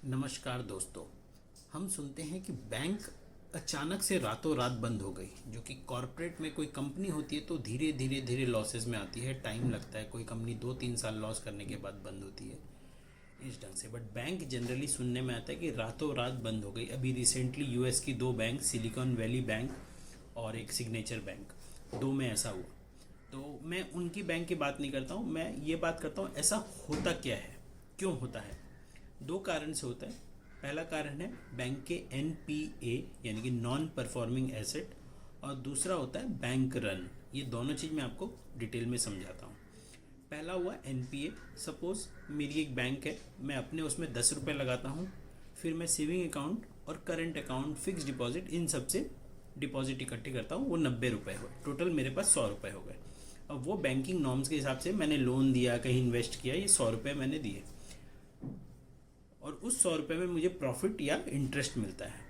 नमस्कार दोस्तों। हम सुनते हैं कि बैंक अचानक से रातों रात बंद हो गई। जो कि कॉरपोरेट में कोई कंपनी होती है तो धीरे धीरे धीरे लॉसेस में आती है, टाइम लगता है। कोई कंपनी 2-3 साल लॉस करने के बाद बंद होती है इस ढंग से। बट बैंक जनरली सुनने में आता है कि रातों रात बंद हो गई। अभी रिसेंटली यूएस की 2 बैंक, सिलिकॉन वैली बैंक और एक सिग्नेचर बैंक, 2 में ऐसा हुआ। तो मैं उनकी बैंक की बात नहीं करता हूँ, मैं ये बात करता हूँ ऐसा होता क्या है, क्यों होता है। 2 कारण से होता है। पहला कारण है बैंक के एनपीए यानी कि नॉन परफॉर्मिंग एसेट, और दूसरा होता है बैंक रन। ये दोनों चीज़ मैं आपको डिटेल में समझाता हूँ। पहला हुआ एनपीए। सपोज मेरी एक बैंक है, मैं अपने उसमें 10 रुपये लगाता हूँ, फिर मैं सेविंग अकाउंट और करंट अकाउंट, फिक्स डिपॉजिट, इन सब से डिपॉजिट इकट्ठे करता हूँ। वो 90 रुपये हुए, टोटल मेरे पास 100 रुपये हो गए। अब वो बैंकिंग नॉर्म्स के हिसाब से मैंने लोन दिया, कहीं इन्वेस्ट किया, ये 100 रुपये मैंने दिए और उस 100 रुपये में मुझे प्रॉफिट या इंटरेस्ट मिलता है।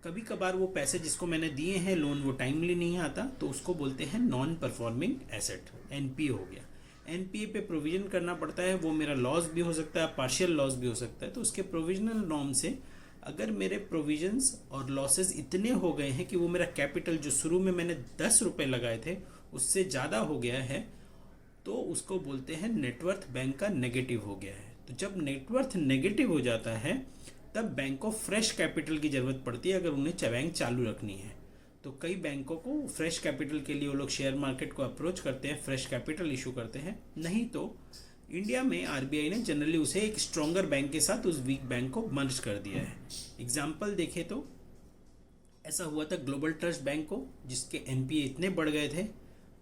कभी कभार वो पैसे जिसको मैंने दिए हैं लोन, वो टाइमली नहीं आता, तो उसको बोलते हैं नॉन परफॉर्मिंग एसेट, एनपीए हो गया। एनपीए पे प्रोविजन करना पड़ता है। वो मेरा लॉस भी हो सकता है, पार्शियल लॉस भी हो सकता है। तो उसके प्रोविजनल नॉर्म से अगर मेरे प्रोविजंस और लॉसेस इतने हो गए हैं कि वो मेरा कैपिटल जो शुरू में मैंने 10 रुपये लगाए थे उससे ज़्यादा हो गया है, तो उसको बोलते हैं नेटवर्थ बैंक का नेगेटिव हो गया है। तो जब नेटवर्थ नेगेटिव हो जाता है तब बैंक को फ्रेश कैपिटल की ज़रूरत पड़ती है अगर उन्हें बैंक चालू रखनी है। तो कई बैंकों को फ्रेश कैपिटल के लिए वो लोग शेयर मार्केट को अप्रोच करते हैं, फ्रेश कैपिटल इशू करते हैं। नहीं तो इंडिया में आरबीआई ने जनरली उसे एक स्ट्रॉन्गर बैंक के साथ उस वीक बैंक को मर्ज कर दिया है। एग्जाम्पल देखें तो ऐसा हुआ था ग्लोबल ट्रस्ट बैंक को, जिसके एनपीए इतने बढ़ गए थे,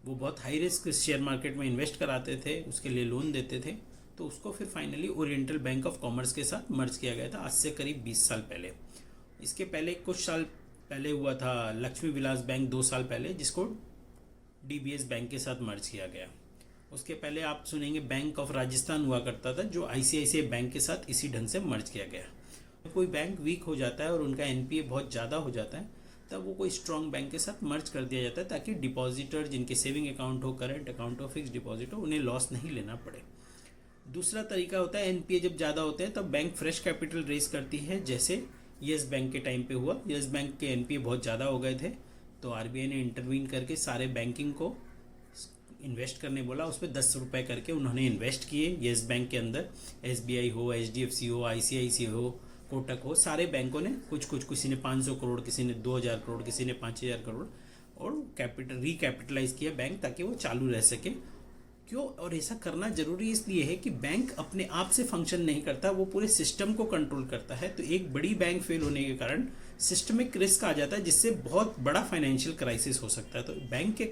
वो बहुत हाई रिस्क शेयर मार्केट में इन्वेस्ट कराते थे, उसके लिए लोन देते थे। तो उसको फिर finally oriental bank of commerce के साथ मर्ज किया गया था, आज से करीब 20 साल पहले। इसके पहले कुछ साल पहले हुआ था लक्ष्मी विलास बैंक, 2 साल पहले, जिसको डीबीएस बैंक के साथ मर्ज किया गया। उसके पहले आप सुनेंगे बैंक ऑफ राजस्थान हुआ करता था, जो आईसीआईसीआई बैंक के साथ इसी ढंग से मर्ज किया गया। कोई बैंक वीक हो जाता है और उनका एनपीए बहुत ज़्यादा हो जाता है, तब वो कोई स्ट्रॉन्ग बैंक के साथ मर्ज कर दिया जाता है, ताकि डिपॉजिटर जिनके सेविंग अकाउंट हो, करंट अकाउंट हो, फिक्स डिपॉजिट हो, उन्हें लॉस नहीं लेना पड़े। दूसरा तरीका होता है एनपीए जब ज़्यादा होते हैं तब बैंक फ्रेश कैपिटल रेज करती है, जैसे येस बैंक के टाइम पे हुआ। येस बैंक के एनपीए बहुत ज़्यादा हो गए थे, तो आरबीआई ने इंटरवीन करके सारे बैंकिंग को इन्वेस्ट करने बोला। उस पर 10 रुपये करके उन्होंने इन्वेस्ट किए येस बैंक के अंदर। एसबीआई हो, एचडीएफसी हो, आईसीआईसीआई हो, कोटक हो, सारे बैंकों ने कुछ कुछ, किसी ने 500 करोड़, किसी ने 2000 करोड़, किसी ने 5000 करोड़ और कैपिटल रिकैपिटलाइज किया बैंक, ताकि वो चालू रह सके। क्यों? और ऐसा करना जरूरी इसलिए है कि बैंक अपने आप से फंक्शन नहीं करता, वो पूरे सिस्टम को कंट्रोल करता है। तो एक बड़ी बैंक फेल होने के कारण सिस्टमिक रिस्क आ जाता है, जिससे बहुत बड़ा फाइनेंशियल क्राइसिस हो सकता है। तो बैंक के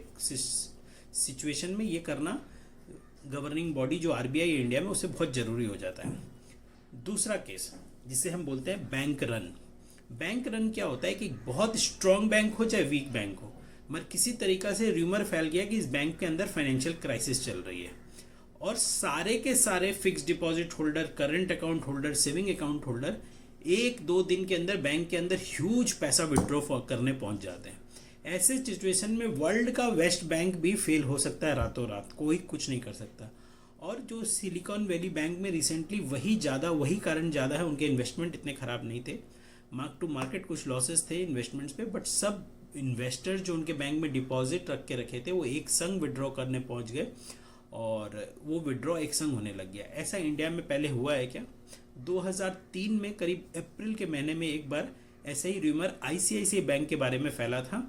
सिचुएशन में ये करना गवर्निंग बॉडी जो आरबीआई है इंडिया में, उससे बहुत ज़रूरी हो जाता है। दूसरा केस जिसे हम बोलते हैं बैंक रन। बैंक रन क्या होता है कि बहुत स्ट्रॉन्ग बैंक हो चाहे वीक बैंक हो, मगर किसी तरीका से र्यूमर फैल गया कि इस बैंक के अंदर फाइनेंशियल क्राइसिस चल रही है और सारे के सारे fix deposit holder, current account holder, saving account holder 1-2 दिन के अंदर बैंक के अंदर ह्यूज पैसा विड्रॉ करने पहुंच जाते हैं। ऐसे सिचुएशन में वर्ल्ड का वेस्ट बैंक भी फेल हो सकता है रातों रात, कोई कुछ नहीं कर सकता। और जो सिलिकॉन वैली बैंक में रिसेंटली वही कारण ज़्यादा है, उनके इन्वेस्टमेंट इतने ख़राब नहीं थे, मार्क टू मार्केट कुछ लॉसेस थे इन्वेस्टमेंट्स पे, बट सब इन्वेस्टर जो उनके बैंक में डिपॉजिट रख के रखे थे वो एक संग विड्रॉ करने पहुंच गए और वो विड्रॉ एक संग होने लग गया। ऐसा इंडिया में पहले हुआ है क्या? 2003 में करीब अप्रैल के महीने में एक बार ऐसा ही र्यूमर आईसीआईसीआई बैंक के बारे में फैला था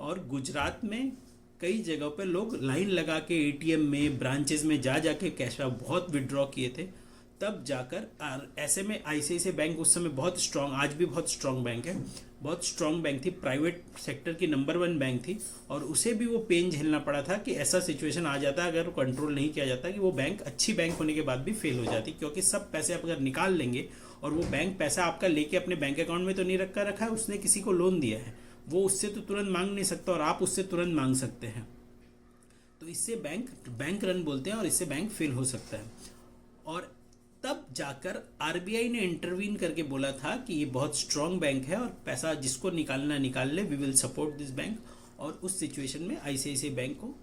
और गुजरात में कई जगहों पे लोग लाइन लगा के एटीएम में, ब्रांचेस में जा जाके कैश बहुत विड्रॉ किए थे। तब जाकर ऐसे में आईसीआईसीआई बैंक उस समय बहुत स्ट्रांग, आज भी बहुत स्ट्रांग बैंक है, बहुत स्ट्रांग बैंक थी, प्राइवेट सेक्टर की नंबर 1 बैंक थी, और उसे भी वो पेन झेलना पड़ा था कि ऐसा सिचुएशन आ जाता अगर कंट्रोल नहीं किया जाता कि वो बैंक अच्छी बैंक होने के बाद भी फेल हो जाती, क्योंकि सब पैसे आप अगर निकाल लेंगे और वो बैंक पैसा आपका लेके अपने बैंक अकाउंट में तो नहीं रखा है, उसने किसी को लोन दिया है, वो उससे तो तुरंत मांग नहीं सकता और आप उससे तुरंत मांग सकते हैं। तो इससे बैंक रन बोलते हैं और इससे बैंक फेल हो सकता है। और तब जाकर आरबीआई ने इंटरवीन करके बोला था कि ये बहुत स्ट्रांग बैंक है और पैसा जिसको निकालना निकाल ले, we will support this bank. और उस सिचुएशन में आईसीआईसीआई बैंक को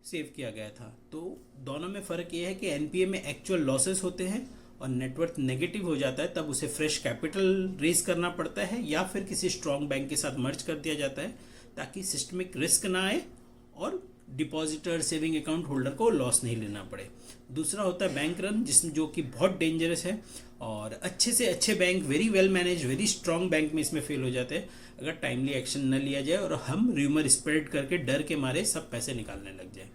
सेव किया गया था। तो दोनों में फ़र्क ये है कि एनपीए में एक्चुअल लॉसेस होते हैं और नेटवर्थ नेगेटिव हो जाता है तब उसे फ्रेश कैपिटल रेज करना पड़ता है या फिर किसी स्ट्रॉन्ग बैंक के साथ मर्ज कर दिया जाता है ताकि सिस्टमिक रिस्क ना आए और डिपॉजिटर सेविंग अकाउंट होल्डर को लॉस नहीं लेना पड़े। दूसरा होता है बैंक रन, जिसमें जो कि बहुत डेंजरस है और अच्छे से अच्छे bank, very well manage, very strong bank में इसमें फेल हो जाते हैं अगर टाइमली एक्शन न लिया जाए और हम र्यूमर स्प्रेड करके डर के मारे सब पैसे निकालने लग जाए।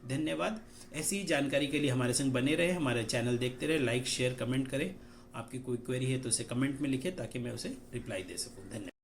धन्यवाद। ऐसी जानकारी के लिए हमारे संग बने रहे, हमारे चैनल देखते रहे, लाइक शेयर कमेंट करें। आपकी कोई क्वेरी है तो उसे कमेंट में लिखें ताकि मैं उसे रिप्लाई दे सकूं। धन्यवाद।